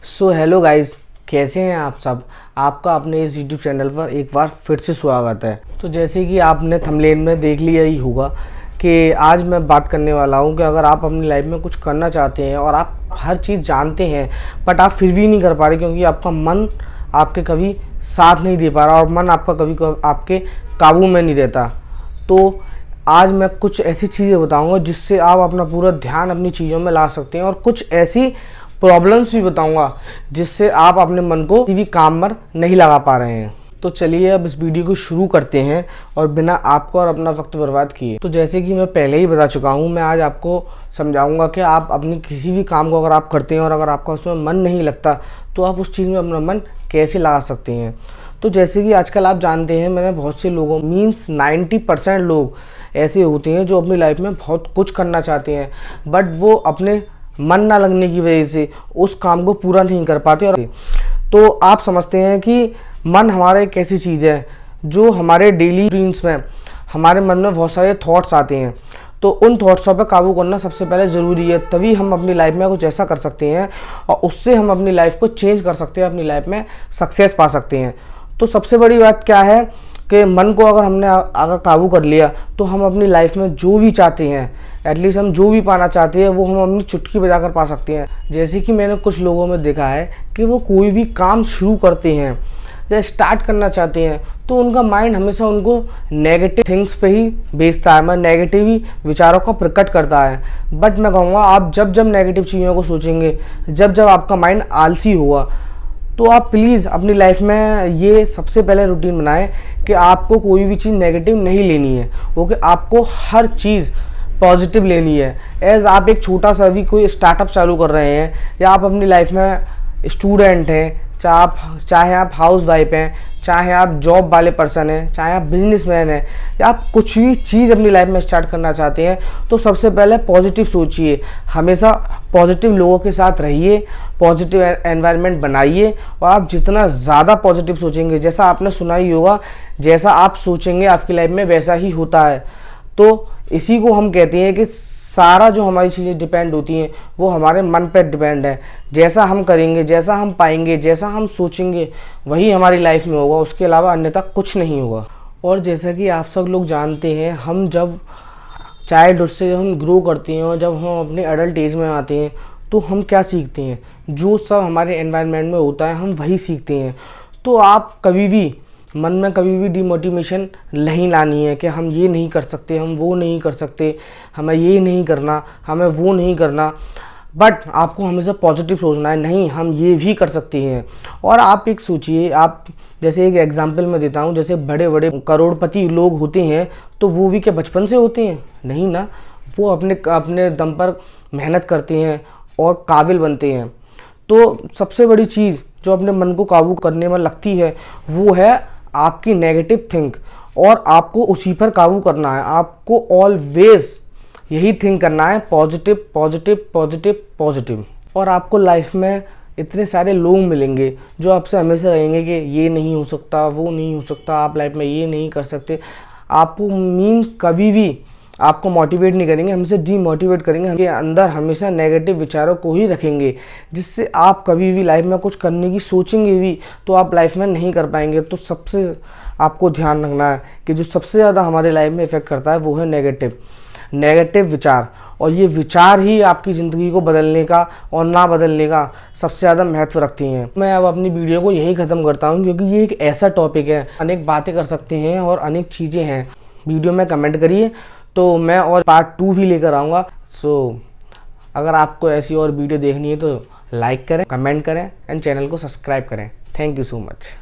So hello guys, कैसे हैं आप सब। आपका अपने इस यूट्यूब चैनल पर एक बार फिर से स्वागत है। तो जैसे कि आपने थंबनेल में देख लिया ही होगा कि आज मैं बात करने वाला हूं कि अगर आप अपनी लाइफ में कुछ करना चाहते हैं और आप हर चीज़ जानते हैं बट आप फिर भी नहीं कर पा रहे क्योंकि आपका मन आपके कभी साथ नहीं दे पा रहा और मन आपका कभी आपके काबू में नहीं रहता। तो आज मैं कुछ ऐसी चीज़ें बताऊंगा जिससे आप अपना पूरा ध्यान अपनी चीज़ों में ला सकते हैं और कुछ ऐसी प्रॉब्लम्स भी बताऊंगा जिससे आप अपने मन को किसी भी काम पर नहीं लगा पा रहे हैं। तो चलिए अब इस वीडियो को शुरू करते हैं और बिना आपको और अपना वक्त बर्बाद किए। तो जैसे कि मैं पहले ही बता चुका हूँ, मैं आज आपको समझाऊंगा कि आप अपनी किसी भी काम को अगर आप करते हैं और अगर आपका उसमें मन नहीं लगता तो आप उस चीज़ में अपना मन कैसे लगा सकते हैं। तो जैसे कि आजकल आप जानते हैं, मैंने बहुत से लोगों मीन्स 90% लोग ऐसे होते हैं जो अपनी लाइफ में बहुत कुछ करना चाहते हैं बट वो अपने मन ना लगने की वजह से उस काम को पूरा नहीं कर पाते। और तो आप समझते हैं कि मन हमारा एक ऐसी चीज़ है जो हमारे डेली रूटीन्स में हमारे मन में बहुत सारे थॉट्स आते हैं। तो उन थॉट्सों पर काबू करना सबसे पहले ज़रूरी है, तभी हम अपनी लाइफ में कुछ ऐसा कर सकते हैं और उससे हम अपनी लाइफ को चेंज कर सकते हैं, अपनी लाइफ में सक्सेस पा सकते हैं। तो सबसे बड़ी बात क्या है कि मन को अगर काबू कर लिया तो हम अपनी लाइफ में जो भी चाहते हैं, एटलीस्ट हम जो भी पाना चाहते हैं वो हम अपनी चुटकी बजाकर पा सकते हैं। जैसे कि मैंने कुछ लोगों में देखा है कि वो कोई भी काम शुरू करते हैं या स्टार्ट करना चाहते हैं तो उनका माइंड हमेशा उनको नेगेटिव थिंग्स पे ही भेजता है, मैं नेगेटिव ही विचारों को प्रकट करता है। बट मैं कहूँगा आप जब जब नेगेटिव चीज़ों को सोचेंगे, जब जब आपका माइंड आलसी होगा, तो आप प्लीज़ अपनी लाइफ में ये सबसे पहले रूटीन बनाएं कि आपको कोई भी चीज़ नेगेटिव नहीं लेनी है, वो कि आपको हर चीज़ पॉजिटिव लेनी है। एज आप एक छोटा सा भी कोई स्टार्टअप चालू कर रहे हैं या आप अपनी लाइफ में स्टूडेंट हैं, चाहे आप हाउस वाइफ हैं, चाहे आप जॉब वाले पर्सन हैं, चाहे आप बिजनेसमैन हैं या आप कुछ भी चीज़ अपनी लाइफ में स्टार्ट करना चाहते हैं, तो सबसे पहले पॉजिटिव सोचिए, हमेशा पॉजिटिव लोगों के साथ रहिए, पॉजिटिव एनवायरनमेंट बनाइए। और आप जितना ज़्यादा पॉजिटिव सोचेंगे, जैसा आपने सुना ही होगा, जैसा आप सोचेंगे आपकी लाइफ में वैसा ही होता है। तो इसी को हम कहते हैं कि सारा जो हमारी चीज़ें डिपेंड होती हैं वो हमारे मन पर डिपेंड है। जैसा हम करेंगे, जैसा हम पाएंगे, जैसा हम सोचेंगे वही हमारी लाइफ में होगा, उसके अलावा अन्यथा कुछ नहीं होगा। और जैसा कि आप सब लोग जानते हैं, हम जब चाइल्डहुड से जब हम ग्रो करते हैं और जब हम अपने एडल्ट एज में आते हैं तो हम क्या सीखते हैं, जो सब हमारे एनवायरनमेंट में होता है हम वही सीखते हैं। तो आप कभी भी मन में कभी भी डिमोटिवेशन नहीं लानी है कि हम ये नहीं कर सकते, हम वो नहीं कर सकते, हमें ये नहीं करना, हमें वो नहीं करना। बट आपको हमेशा पॉजिटिव सोचना है, नहीं हम ये भी कर सकते हैं। और आप एक सोचिए, आप जैसे एक एग्जांपल मैं देता हूँ, जैसे बड़े बड़े करोड़पति लोग होते हैं तो वो भी क्या बचपन से होते हैं? नहीं ना, वो अपने दम पर मेहनत करते हैं और काबिल बनते हैं। तो सबसे बड़ी चीज़ जो अपने मन को काबू करने में लगती है वो है आपकी नेगेटिव थिंक, और आपको उसी पर काबू करना है। आपको ऑलवेज यही थिंक करना है, पॉजिटिव पॉजिटिव पॉजिटिव पॉजिटिव। और आपको लाइफ में इतने सारे लोग मिलेंगे जो आपसे हमेशा कहेंगे कि ये नहीं हो सकता, वो नहीं हो सकता, आप लाइफ में ये नहीं कर सकते। आपको कभी भी आपको मोटिवेट नहीं करेंगे, हमसे डीमोटिवेट करेंगे, हमके अंदर हमेशा नेगेटिव विचारों को ही रखेंगे, जिससे आप कभी भी लाइफ में कुछ करने की सोचेंगे भी तो आप लाइफ में नहीं कर पाएंगे। तो सबसे आपको ध्यान रखना है कि जो सबसे ज़्यादा हमारे लाइफ में इफ़ेक्ट करता है वो है नेगेटिव विचार। और ये विचार ही आपकी ज़िंदगी को बदलने का और ना बदलने का सबसे ज़्यादा महत्व रखती हैं। मैं अब अपनी वीडियो को यहीं ख़त्म करता हूँ क्योंकि ये एक ऐसा टॉपिक है, अनेक बातें कर सकते हैं और अनेक चीज़ें हैं। वीडियो में कमेंट करिए तो मैं और पार्ट 2 भी लेकर आऊँगा। सो अगर आपको ऐसी और वीडियो देखनी है तो लाइक करें, कमेंट करें एंड चैनल को सब्सक्राइब करें। Thank you so much.